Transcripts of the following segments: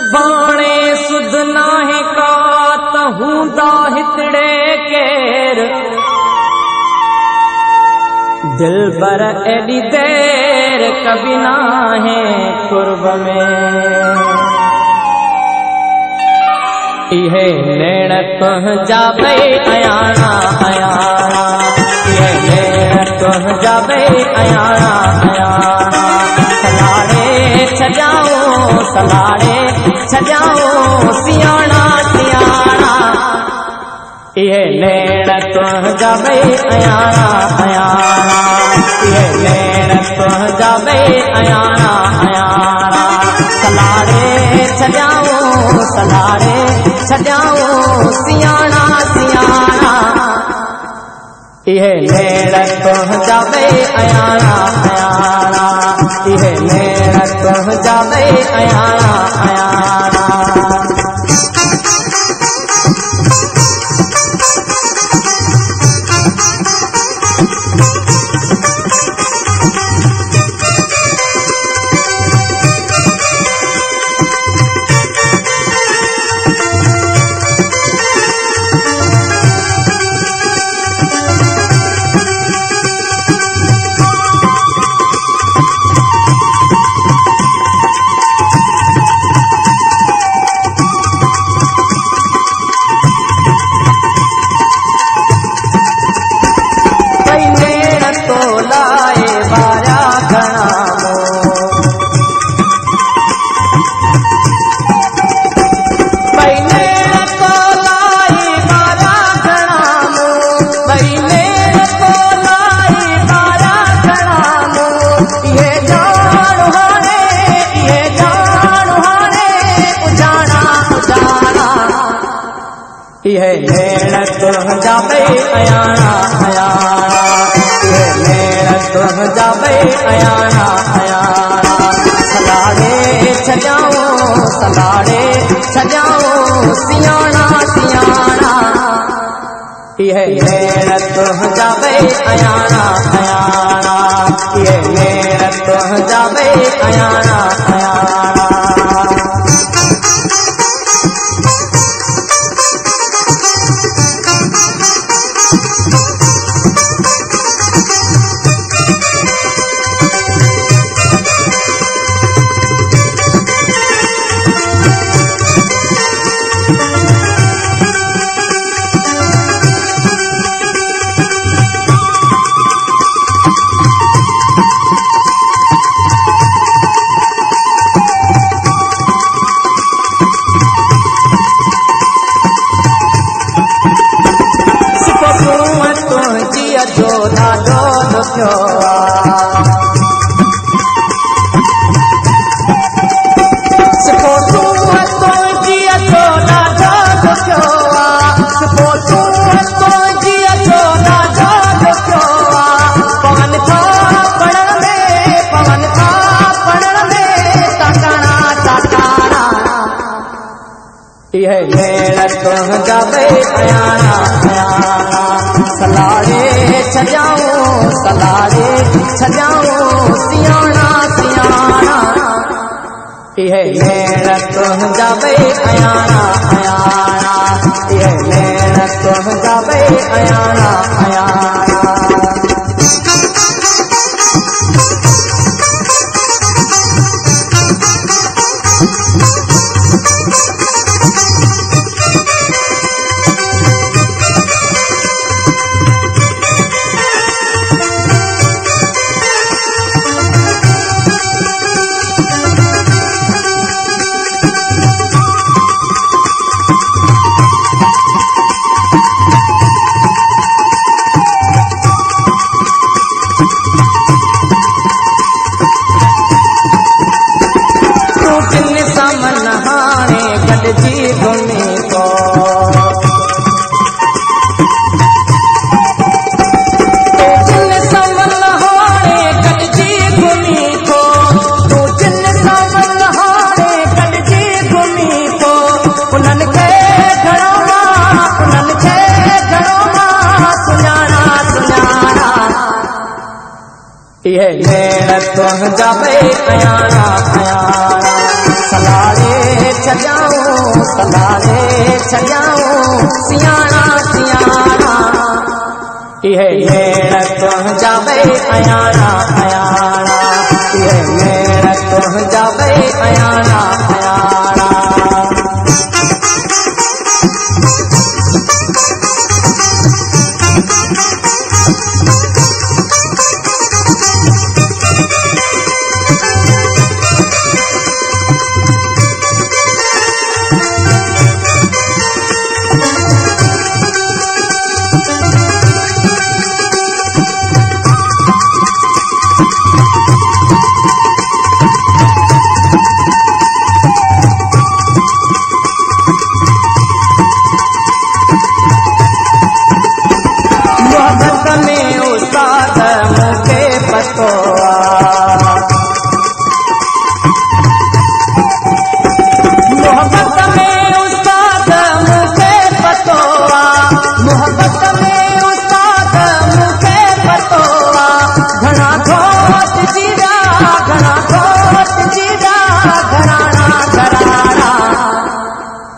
सुभाणे सुध नाहे का त हूंदा हितड़े केर दिल पर एडी देर कभी नाहे कुर्ब में इहे नेण तुंहिंजा भई अयाणा अयाणा इहे नेण तुंहिंजा भई अयाणा अयाणा सलाड़े छजाऊं सियाणा सियाणा इहे नेण तुंहिंजा भई अयाणा अयाणा इहे नेण तुंहिंजा भई अयाणा अयाणा सलाड़े छजाऊं सियाणा सियाणा इहे नेण तुंहिंजा भई अयाणा अयाणा इहे नेण तुंहिंजा भई अयाणा अयाणा इहे नेण तुंहिंजा भई अयाणा अयाणा इहे नेण तुंहिंजा भई अयाणा अयाणा सलाड़े छजाऊं सियाणा सियाणा इहे नेण तुंहिंजा भई अयाणा अयाणा इहे नेण तुंहिंजा भई अयाणा अयाणा इहे नेण तुंहिंजा भई अयाणा अयाणा सलाड़े छजाऊं सियाणा सियाणा इहे नेण तुंहिंजा भई अयाणा अयाणा इहे नेण तुंहिंजा भई अयाणा अयाणा इहे नेण तुंहिंजा भई अयाणा अयाणा सलाड़े छॾियाऊं सलारे छॾियाऊं सियाणा सियाणा इहे नेण तुंहिंजा ॿई अयाणा अयाणा इहे नेण तुंहिंजा ॿई अयाणा अयाणा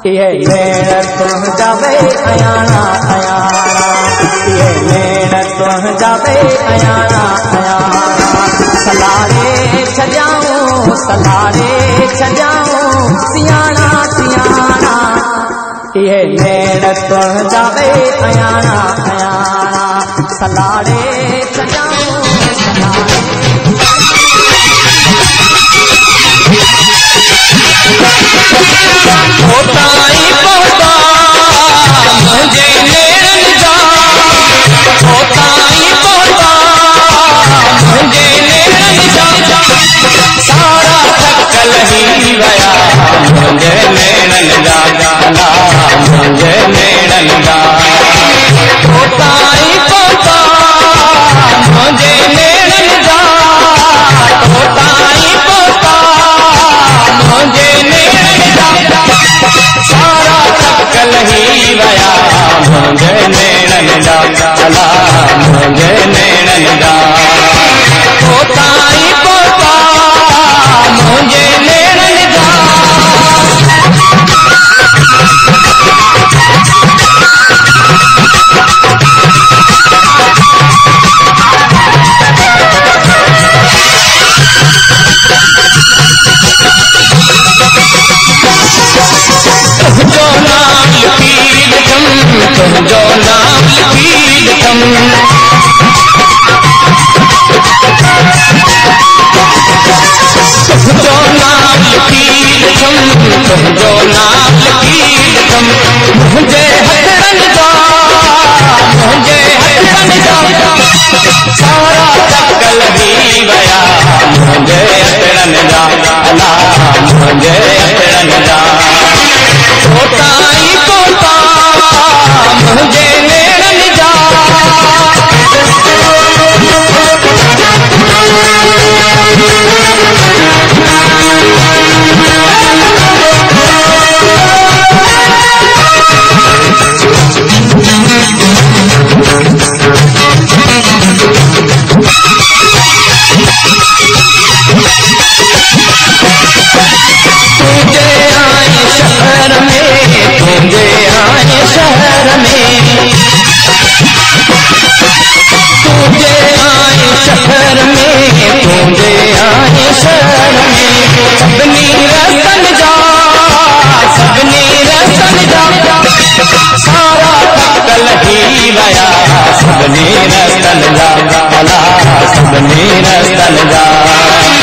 इहे नेण तुंहिंजा ॿई अयाणा अयाणा इहे नेण तुंहिंजा ॿई अयाणा अयाणा सलारे छॾियाऊं सियाणा सियाणा इहे नेण तुंहिंजा ॿई अयाणा अयाणा सलारे छॾियाऊं सलारे होताई पहुता मुझे नेड़न जा होताई पहुता मुझे नेड़न जा सारा चक्कर ही गया मुझे नेड़न जा गाना मुझे नेड़न जा होताई पहुता मुझे नेड़न जा होताई पहुता मुझे नेड़न जा सारा चक्कर ही गया मुझे नेड़न जा गाना मुझे नेड़न जा होताई पहुता मुझे नेड़न जा तुझो नाम कीर्तन तुझो नाम कीर्तन तुझो नाम कीर्तन तुझो नाम कीर्तन मुझे हथरन जा सारा चक्कर ही गया मुझे हथरन जा गाना मुझे हथरन जा होताई पहुता मुझे नेड़न जा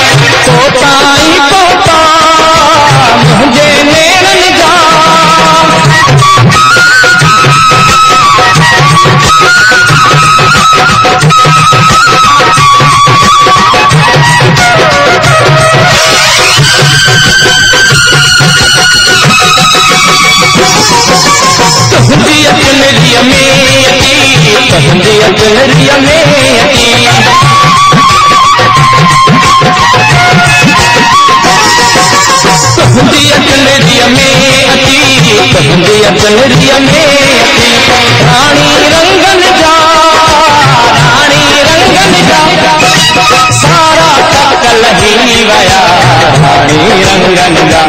होताई पहुता मुझे नेड़न जा रानी रंगन जा सारा चक्कर ही गया रानी रंगन जा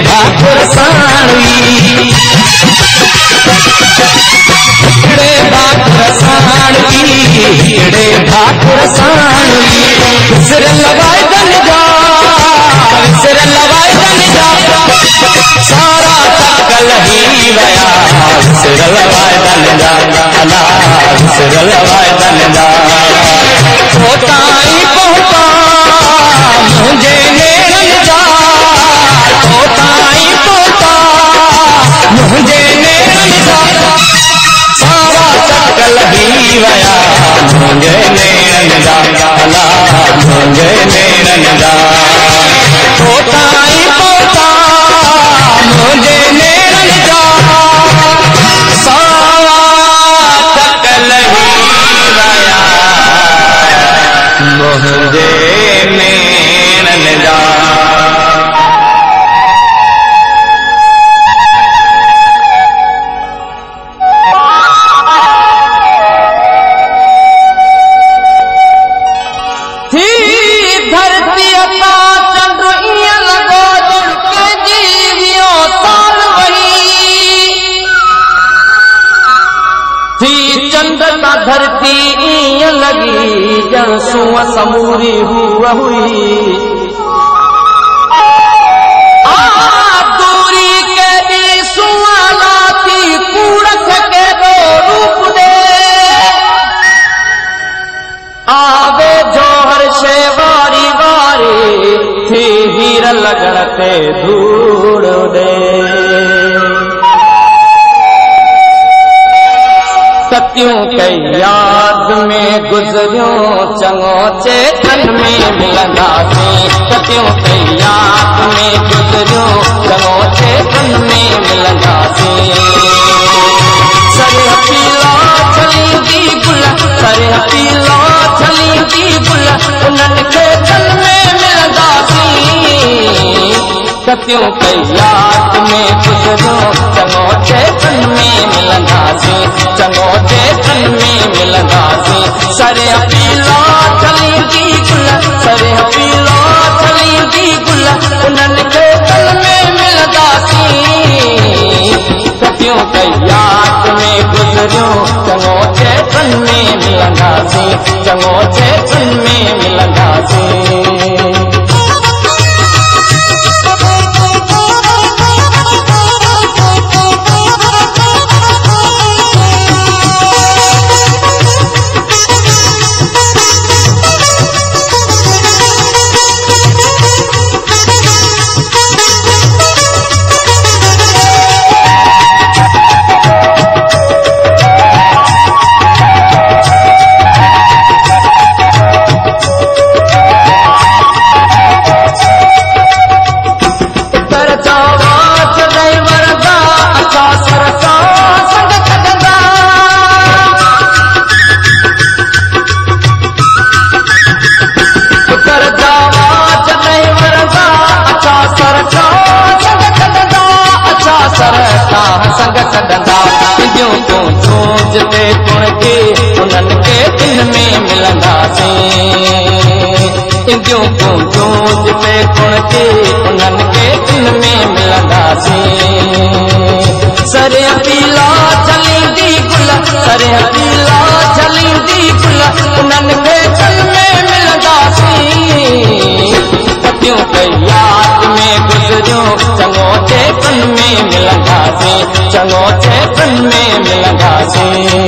भाकुर साणवी कीड़े भाकुर साणवी कीड़े भाकुर साणवी सिर लवाए दन जा सिर लवाए दन जा सारा तकल ही वया सिर लवाए दन जा अला सिर लवाए दन जा होताई पहुता मुझे नेरन जा होताई पहुता मुझे नेरन जा सारा तकल ही वया मुझे नेरन जा अला मुझे नेरन जा होताई पहुता मुझे नेरन जा सारा तकल ही वया मुझे नेरन जा धरती ईअं लगी ॼण सूंह समूरी हुआ हुई दूरी के दी सूंह लाती कूड़ख के दो रूप दे आवे जोहर शे वारी वारी थी हीर लगण ते धूड़ दे सतियों के याद में गुजरियों चङो चेतन में मिलंदासीं सतियों के याद में गुजरियों चङो चेतन में मिलंदासीं सरे पीला छलींदी गुल सरे पीला छलींदी गुल उन्हनि खे तन में मिलंदासीं सतियों के याद में गुजरियों चङो चेतन में मिलंदासीं चङो चेतन में मिलंदासीं सरे पीला छलींदी गुल सरे पीला छलींदी गुल उन्हनि खे तन में मिलंदासीं सतियों के याद में गुजरियों चङो चेतन में मिलंदासीं चङो चेतन में मिलंदासीं संग छॾंदा इंदियूं तूं जूझ ते तुणके उन्हनि खे दिल में मिलंदासीं इंदियूं तूं जूझ ते तुणके उन्हनि खे दिल में मिलंदासीं सरे पीला छलींदी गुल सरे पीला छलींदी गुल उन्हनि खे दिल में मिलंदासीं सतियों के याद में गुजरियों चङो चेतन में मिलंदासीं चङो चेतन में मिलंदासीं